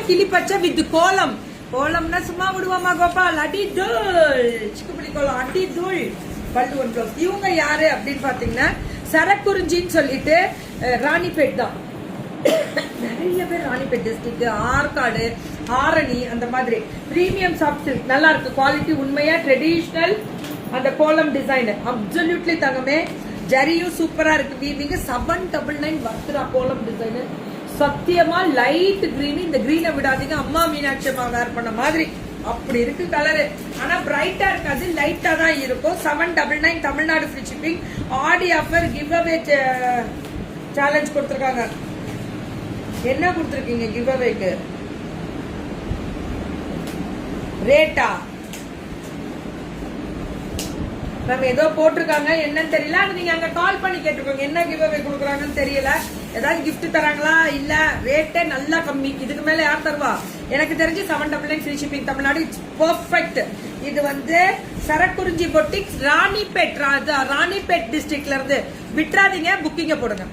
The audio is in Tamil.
கிளி பச்சை வித் கோலம். கோலம்னா சும்மா விடுவாமா கோபால்? அடி தூள், சிக்குப்பிடி கோலம் அடி தூள். பல்லு ஒன் ப்ளவுஸ். இவங்க யாரு அப்படின்னு பாத்தீங்கன்னா சரக்குறிஞ்சின்னு சொல்லிட்டு ராணிப்பேட் தான். நிறைய பேர் ராணிப்பேட் டிஸ்ட்ரிக்ட், ஆற்காடு, ஆரணி அந்த மாதிரி பிரீமியம் சாஃப்ட் சில்க் நல்லா இருக்கு. குவாலிட்டி உண்மையா ட்ரெடிஷனல். அந்த கோலம் டிசைன் அப்சல்யூட்லி தங்கமே. ஜரியும் சூப்பரா இருக்கு. வீவிங்க 799 வர்த்துரா கோலம் டிசைன். சத்தியமா லைட் கிரீன். இந்த கிரீனை விடாதீங்க. அம்மா மீனாட்சி அம்மா வேர் பண்ண மாதிரி அப்படி இருக்கு கலரு. ஆனா பிரைட்டா இருக்காது, லைட்டா தான் இருக்கும். 799 தமிழ்நாடு ஃப்ரீ ஷிப்பிங். ஆடி ஆஃபர் கிவ் அவே சேலஞ்ச் கொடுத்துருக்காங்க. என்ன கொடுத்துருக்கீங்க கிவ் அவேக்கு? ரேட்டா நம்ம ஏதோ போட்டிருக்காங்க, என்னன்னு தெரியல. நீங்க அங்க கால் பண்ணி கேட்டுக்கோங்க என்ன கிவ் அவே கொடுக்குறாங்கன்னு தெரியல. ஏதாவது கிஃப்ட் தராங்களா? இல்ல ரேட்டே நல்லா கம்மி. இதுக்கு மேல யார் தருவா? எனக்கு தெரிஞ்சு 799 free shipping Tamil Nadu. It's perfect. இது வந்து சரக்குறிஞ்சி பொட்டிக்ஸ் ராணிப்பேட் டிஸ்ட்ரிக்ட்ல இருந்து. விட்டுறாதீங்க, புக்கிங்க போடுங்க.